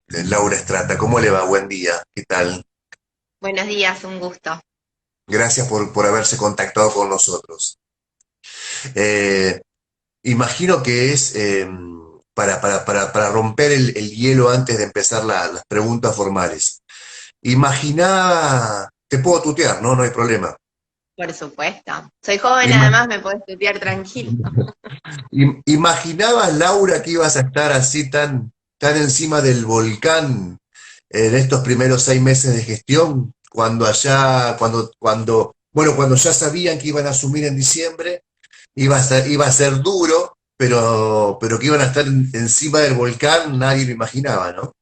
Laura Estrata. ¿Cómo le va? Buen día. ¿Qué tal? Buenos días, un gusto. Gracias por haberse contactado con nosotros. Eh, Imagino que es para romper el hielo antes de empezar las preguntas formales. Imaginaba, te puedo tutear, ¿no? No hay problema. Por supuesto. Soy joven, Ima- además me puedes estudiar tranquilo. ¿Imaginabas, Laura, que ibas a estar así tan encima del volcán en estos primeros 6 meses de gestión? Cuando ya sabían que iban a asumir en diciembre, iba a ser duro, pero que iban a estar encima del volcán, nadie lo imaginaba, ¿no?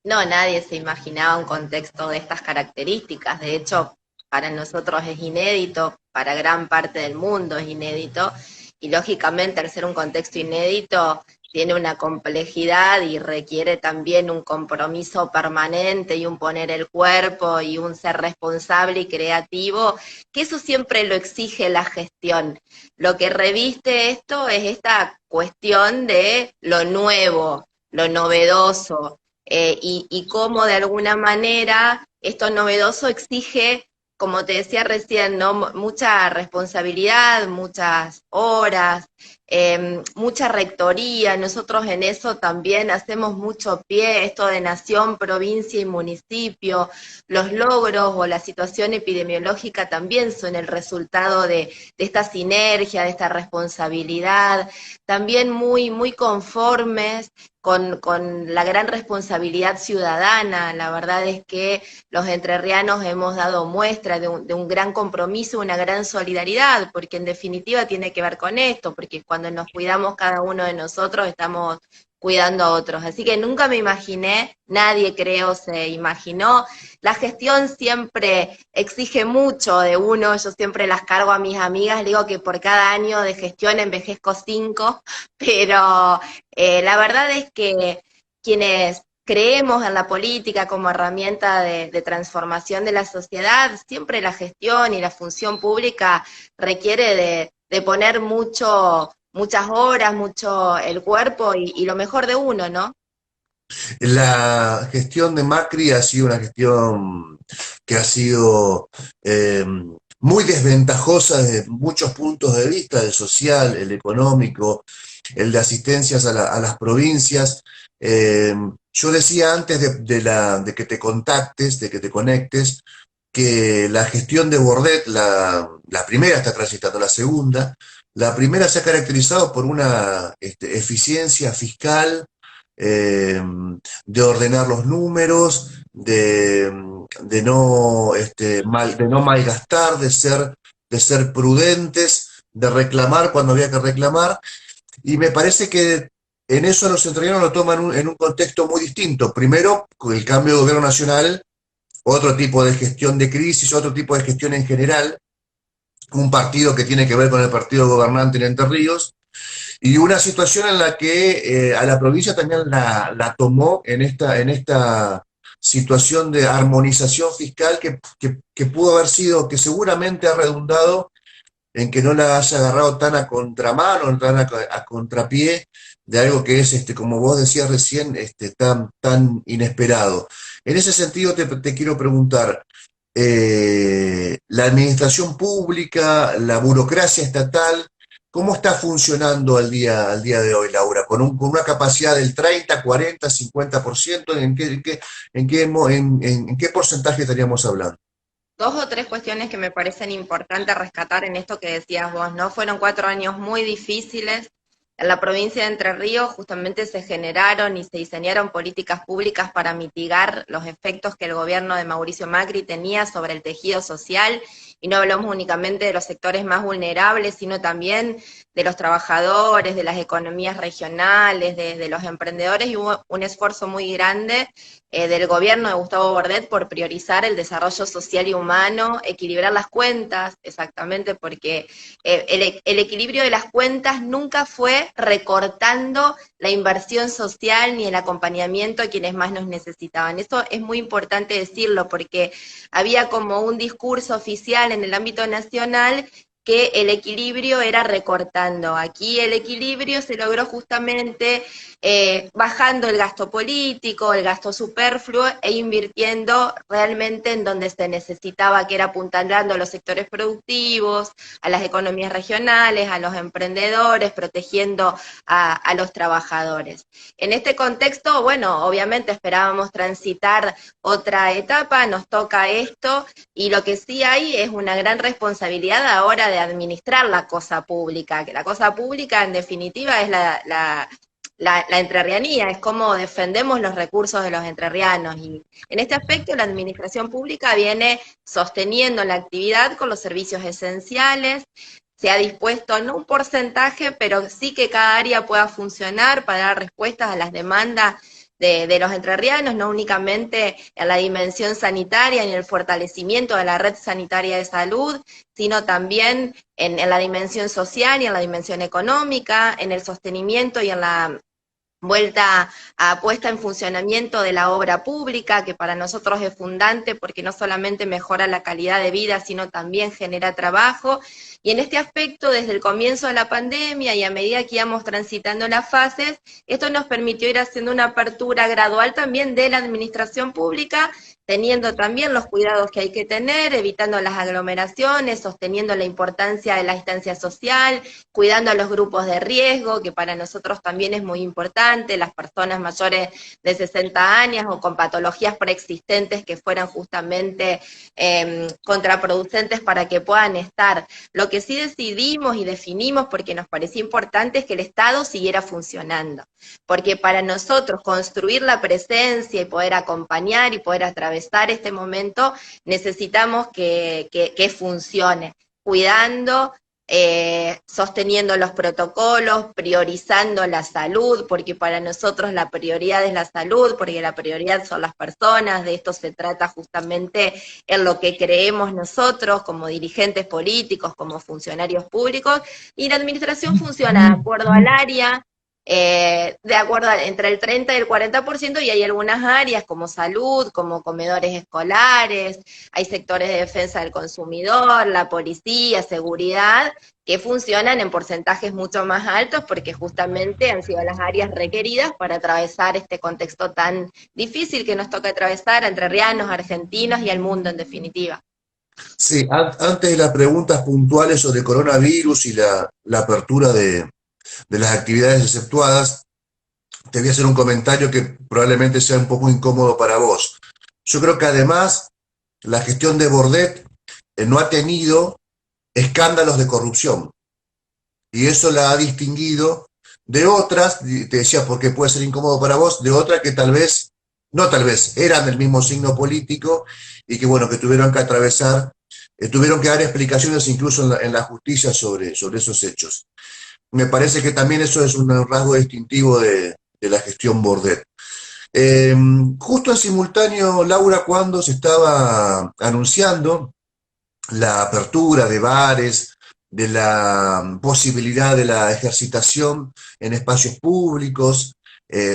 No, nadie se imaginaba un contexto de estas características. De hecho, para nosotros es inédito, para gran parte del mundo es inédito, y lógicamente al ser un contexto inédito tiene una complejidad y requiere también un compromiso permanente y un poner el cuerpo y un ser responsable y creativo, que eso siempre lo exige la gestión. Lo que reviste esto es esta cuestión de lo nuevo, lo novedoso, y cómo de alguna manera esto novedoso exige, como te decía recién, ¿no? Mucha responsabilidad, muchas horas, mucha rectoría. Nosotros en eso también hacemos mucho pie, esto de nación, provincia y municipio. Los logros o la situación epidemiológica también son el resultado de esta sinergia, de esta responsabilidad, también muy conformes con la gran responsabilidad ciudadana. La verdad es que los entrerrianos hemos dado muestra de un gran compromiso, una gran solidaridad, porque en definitiva tiene que ver con esto, porque cuando nos cuidamos cada uno de nosotros estamos cuidando a otros. Así que nunca me imaginé, nadie creo se imaginó. La gestión siempre exige mucho de uno, yo siempre las cargo a mis amigas, digo que por cada año de gestión envejezco 5, pero la verdad es que quienes creemos en la política como herramienta de transformación de la sociedad, siempre la gestión y la función pública requiere de poner muchas horas, mucho el cuerpo y lo mejor de uno, ¿no? La gestión de Macri ha sido una gestión que ha sido muy desventajosa desde muchos puntos de vista, el social, el económico, el de asistencias a las provincias. Yo decía antes de que te contactes, de que te conectes, que la gestión de Bordet, la primera está transitando la segunda. La primera se ha caracterizado por una eficiencia fiscal, eh, de ordenar los números, de no malgastar, de ser prudentes, de reclamar cuando había que reclamar. Y me parece que en eso los entrerrianos lo toman en un contexto muy distinto. Primero, con el cambio de gobierno nacional, otro tipo de gestión de crisis, otro tipo de gestión en general, un partido que tiene que ver con el partido gobernante en Entre Ríos, y una situación en la que a la provincia también la tomó en esta situación de armonización fiscal que pudo haber sido, que seguramente ha redundado en que no la haya agarrado tan a contramano, tan a contrapié de algo que es, como vos decías recién, tan inesperado. En ese sentido te quiero preguntar, la administración pública, la burocracia estatal, ¿cómo está funcionando al día de hoy, Laura? ¿Con una capacidad del 30, 40, 50%? ¿En qué porcentaje estaríamos hablando? Dos o tres cuestiones que me parecen importantes rescatar en esto que decías vos, ¿no? Fueron 4 años muy difíciles. En la provincia de Entre Ríos justamente se generaron y se diseñaron políticas públicas para mitigar los efectos que el gobierno de Mauricio Macri tenía sobre el tejido social, y no hablamos únicamente de los sectores más vulnerables, sino también de los trabajadores, de las economías regionales, de los emprendedores, y hubo un esfuerzo muy grande del gobierno de Gustavo Bordet por priorizar el desarrollo social y humano, equilibrar las cuentas, exactamente, porque el equilibrio de las cuentas nunca fue recortando la inversión social ni el acompañamiento a quienes más nos necesitaban. Eso es muy importante decirlo, porque había como un discurso oficial en el ámbito nacional que el equilibrio era recortando. Aquí el equilibrio se logró justamente bajando el gasto político, el gasto superfluo e invirtiendo realmente en donde se necesitaba, que era apuntando a los sectores productivos, a las economías regionales, a los emprendedores, protegiendo a los trabajadores. En este contexto, bueno, obviamente esperábamos transitar otra etapa, nos toca esto, y lo que sí hay es una gran responsabilidad ahora de administrar la cosa pública, que la cosa pública en definitiva es la entrerrianía, es cómo defendemos los recursos de los entrerrianos, y en este aspecto la administración pública viene sosteniendo la actividad con los servicios esenciales. Se ha dispuesto no un porcentaje, pero sí que cada área pueda funcionar para dar respuestas a las demandas de los entrerrianos, no únicamente en la dimensión sanitaria ni el fortalecimiento de la red sanitaria de salud, sino también en la dimensión social y en la dimensión económica, en el sostenimiento y en la vuelta a puesta en funcionamiento de la obra pública, que para nosotros es fundante porque no solamente mejora la calidad de vida, sino también genera trabajo. Y en este aspecto, desde el comienzo de la pandemia y a medida que íbamos transitando las fases, esto nos permitió ir haciendo una apertura gradual también de la administración pública, teniendo también los cuidados que hay que tener, evitando las aglomeraciones, sosteniendo la importancia de la distancia social, cuidando a los grupos de riesgo, que para nosotros también es muy importante, las personas mayores de 60 años o con patologías preexistentes que fueran justamente contraproducentes para que puedan estar. Lo que sí decidimos y definimos, porque nos parecía importante, es que el Estado siguiera funcionando, porque para nosotros construir la presencia y poder acompañar y poder atravesar este momento, necesitamos que funcione, cuidando, sosteniendo los protocolos, priorizando la salud, porque para nosotros la prioridad es la salud, porque la prioridad son las personas, de esto se trata justamente en lo que creemos nosotros como dirigentes políticos, como funcionarios públicos, y la administración funciona de acuerdo al área, de acuerdo entre el 30 y el 40%, y hay algunas áreas como salud, como comedores escolares, hay sectores de defensa del consumidor, la policía, seguridad, que funcionan en porcentajes mucho más altos porque justamente han sido las áreas requeridas para atravesar este contexto tan difícil que nos toca atravesar a entrerrianos, argentinos y al mundo en definitiva. Sí, antes de las preguntas puntuales sobre coronavirus y la apertura de las actividades exceptuadas, te voy a hacer un comentario que probablemente sea un poco incómodo para vos. Yo creo que además la gestión de Bordet no ha tenido escándalos de corrupción, y eso la ha distinguido de otras, te decía porque puede ser incómodo para vos, de otras que tal vez, no tal vez, eran del mismo signo político y que bueno, que tuvieron que atravesar, tuvieron que dar explicaciones incluso en la justicia sobre esos hechos. Me parece que también eso es un rasgo distintivo de la gestión Bordet. Justo en simultáneo, Laura, cuando se estaba anunciando la apertura de bares, de la posibilidad de la ejercitación en espacios públicos,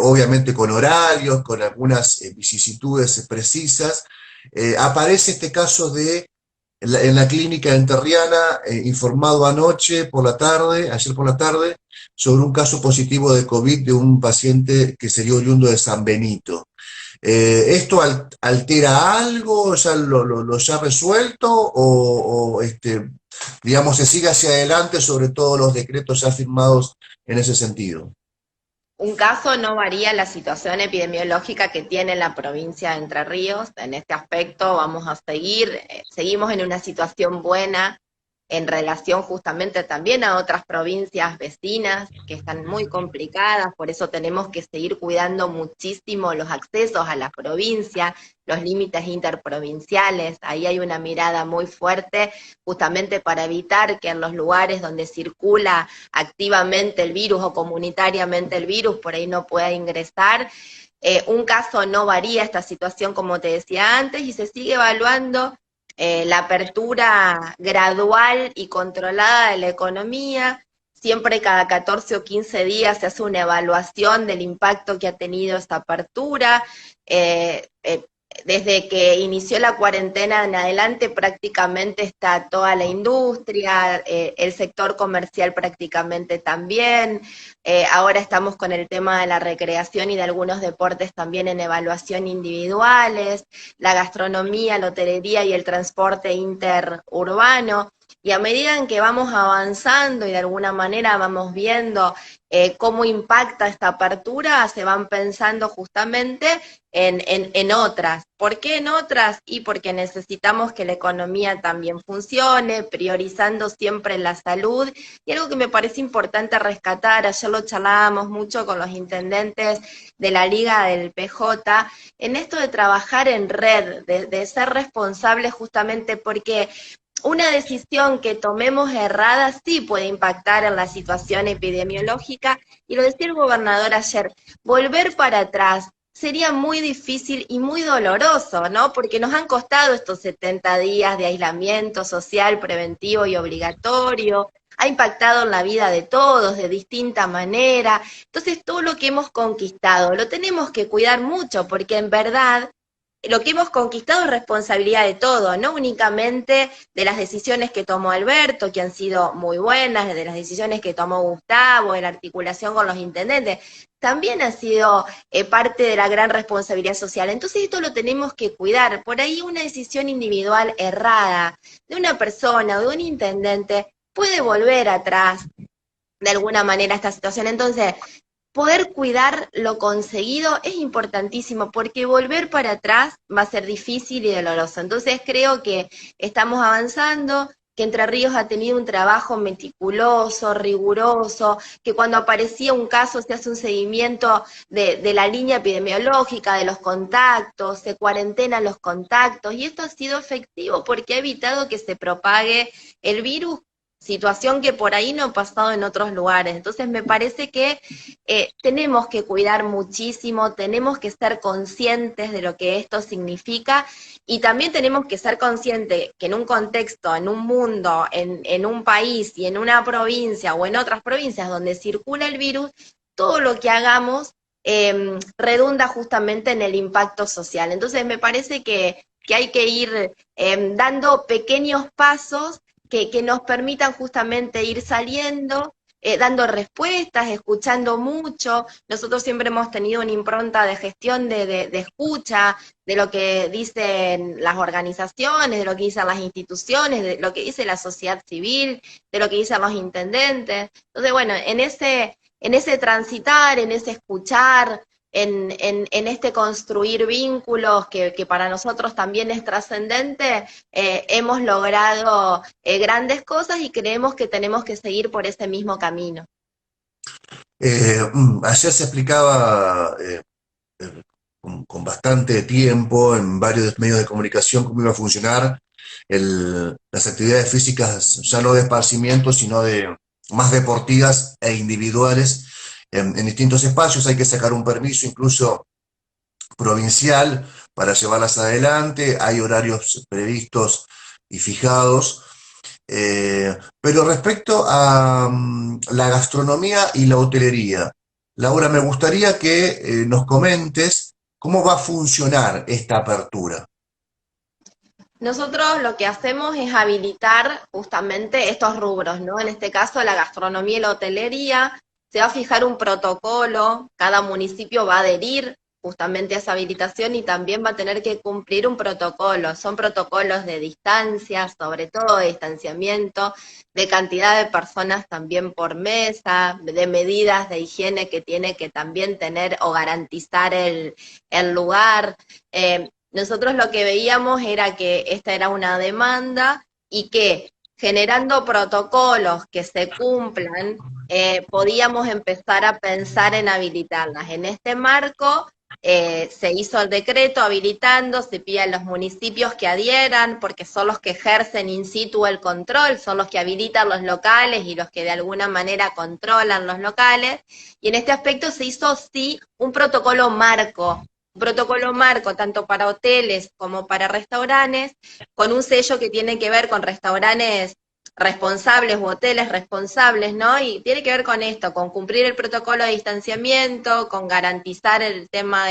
obviamente con horarios, con algunas vicisitudes precisas, aparece este caso de en la clínica enterriana, informado anoche por la tarde, ayer por la tarde, sobre un caso positivo de COVID de un paciente que sería oriundo de San Benito. ¿Esto altera algo? ¿Ya lo ya resuelto? Digamos, se sigue hacia adelante sobre todos los decretos ya firmados en ese sentido? Un caso no varía la situación epidemiológica que tiene la provincia de Entre Ríos. En este aspecto vamos a seguimos en una situación buena en relación justamente también a otras provincias vecinas que están muy complicadas, por eso tenemos que seguir cuidando muchísimo los accesos a la provincia, los límites interprovinciales. Ahí hay una mirada muy fuerte justamente para evitar que en los lugares donde circula activamente el virus o comunitariamente el virus, por ahí no pueda ingresar. Un caso no varía esta situación, como te decía antes, y se sigue evaluando la apertura gradual y controlada de la economía. Siempre cada 14 o 15 días se hace una evaluación del impacto que ha tenido esta apertura. desde que inició la cuarentena en adelante prácticamente está toda la industria, el sector comercial prácticamente también, ahora estamos con el tema de la recreación y de algunos deportes también en evaluación individuales, la gastronomía, la hotelería y el transporte interurbano. Y a medida en que vamos avanzando y de alguna manera vamos viendo cómo impacta esta apertura, se van pensando justamente en otras. ¿Por qué en otras? Y porque necesitamos que la economía también funcione, priorizando siempre la salud. Y algo que me parece importante rescatar, ayer lo charlábamos mucho con los intendentes de la Liga del PJ, en esto de trabajar en red, de ser responsables justamente porque una decisión que tomemos errada sí puede impactar en la situación epidemiológica, y lo decía el gobernador ayer, volver para atrás sería muy difícil y muy doloroso, ¿no? Porque nos han costado estos 70 días de aislamiento social, preventivo y obligatorio, ha impactado en la vida de todos de distinta manera. Entonces, todo lo que hemos conquistado lo tenemos que cuidar mucho, porque en verdad lo que hemos conquistado es responsabilidad de todo, no únicamente de las decisiones que tomó Alberto, que han sido muy buenas, de las decisiones que tomó Gustavo, en la articulación con los intendentes, también ha sido parte de la gran responsabilidad social. Entonces esto lo tenemos que cuidar. Por ahí una decisión individual errada de una persona o de un intendente puede volver atrás de alguna manera esta situación. Entonces, poder cuidar lo conseguido es importantísimo, porque volver para atrás va a ser difícil y doloroso. Entonces creo que estamos avanzando, que Entre Ríos ha tenido un trabajo meticuloso, riguroso, que cuando aparecía un caso se hace un seguimiento de la línea epidemiológica, de los contactos, se cuarentenan los contactos, y esto ha sido efectivo porque ha evitado que se propague el virus, situación que por ahí no ha pasado en otros lugares. Entonces me parece que tenemos que cuidar muchísimo, tenemos que ser conscientes de lo que esto significa, y también tenemos que ser conscientes que en un contexto, en un mundo, en un país y en una provincia o en otras provincias donde circula el virus, todo lo que hagamos redunda justamente en el impacto social. Entonces me parece que hay que ir dando pequeños pasos que nos permitan justamente ir saliendo, dando respuestas, escuchando mucho. Nosotros siempre hemos tenido una impronta de gestión de escucha, de lo que dicen las organizaciones, de lo que dicen las instituciones, de lo que dice la sociedad civil, de lo que dicen los intendentes. Entonces, bueno, en ese transitar, en ese escuchar, en este construir vínculos que para nosotros también es trascendente, hemos logrado grandes cosas y creemos que tenemos que seguir por ese mismo camino. Ayer se explicaba con bastante tiempo en varios medios de comunicación cómo iba a funcionar las actividades físicas, ya no de esparcimiento, sino de más deportivas e individuales en distintos espacios. Hay que sacar un permiso incluso provincial para llevarlas adelante, hay horarios previstos y fijados. Pero respecto a la gastronomía y la hotelería, Laura, me gustaría que nos comentes cómo va a funcionar esta apertura. Nosotros lo que hacemos es habilitar justamente estos rubros, ¿no? En este caso, la gastronomía y la hotelería. Se va a fijar un protocolo, cada municipio va a adherir justamente a esa habilitación y también va a tener que cumplir un protocolo. Son protocolos de distancia, sobre todo de distanciamiento, de cantidad de personas también por mesa, de medidas de higiene que tiene que también tener o garantizar el lugar. Nosotros lo que veíamos era que esta era una demanda y que generando protocolos que se cumplan, podíamos empezar a pensar en habilitarlas. En este marco se hizo el decreto habilitando, se pide a los municipios que adhieran, porque son los que ejercen in situ el control, son los que habilitan los locales y los que de alguna manera controlan los locales, y en este aspecto se hizo sí un protocolo marco tanto para hoteles como para restaurantes, con un sello que tiene que ver con restaurantes responsables u hoteles responsables, ¿no? Y tiene que ver con esto, con cumplir el protocolo de distanciamiento, con garantizar el tema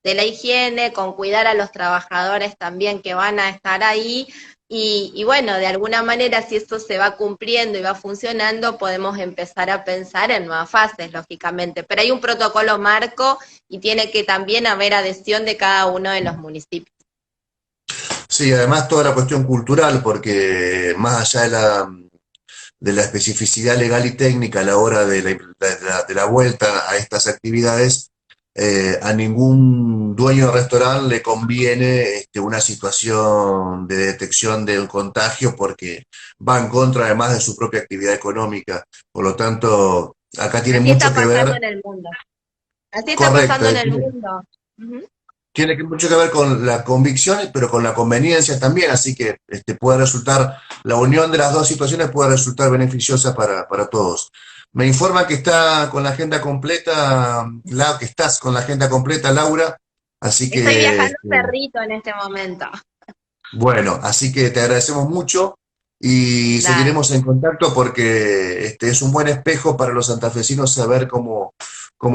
de la higiene, con cuidar a los trabajadores también que van a estar ahí. Y bueno, de alguna manera, si esto se va cumpliendo y va funcionando, podemos empezar a pensar en nuevas fases, lógicamente. Pero hay un protocolo marco y tiene que también haber adhesión de cada uno de los municipios. Sí, además toda la cuestión cultural, porque más allá de la especificidad legal y técnica a la hora de la vuelta a estas actividades, a ningún dueño de restaurante le conviene una situación de detección del contagio porque va en contra además de su propia actividad económica. Por lo tanto, acá tiene Así mucho está que pasando ver, en el mundo. Así está correcto, pasando en el mundo. Ujú. tiene mucho que ver con la convicción, pero con la conveniencia también, así que puede resultar, la unión de las dos situaciones puede resultar beneficiosa para todos. Me informa que está con la agenda completa, que estás con la agenda completa, Laura, así Estoy que, viajando un perrito en este momento. bueno, así que te agradecemos mucho y Dale. seguiremos en contacto porque es un buen espejo para los santafesinos saber cómo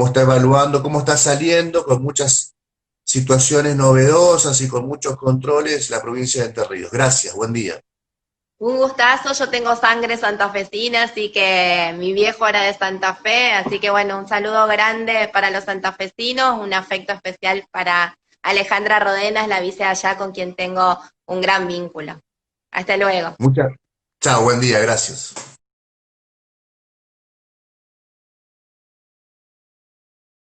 está evaluando, cómo está saliendo con muchas situaciones novedosas y con muchos controles la provincia de Entre Ríos. Gracias, buen día. Un gustazo, yo tengo sangre santafesina, así que mi viejo era de Santa Fe, así que bueno, un saludo grande para los santafesinos, un afecto especial para Alejandra Rodenas, la vice allá con quien tengo un gran vínculo. Hasta luego. Chao, buen día, gracias.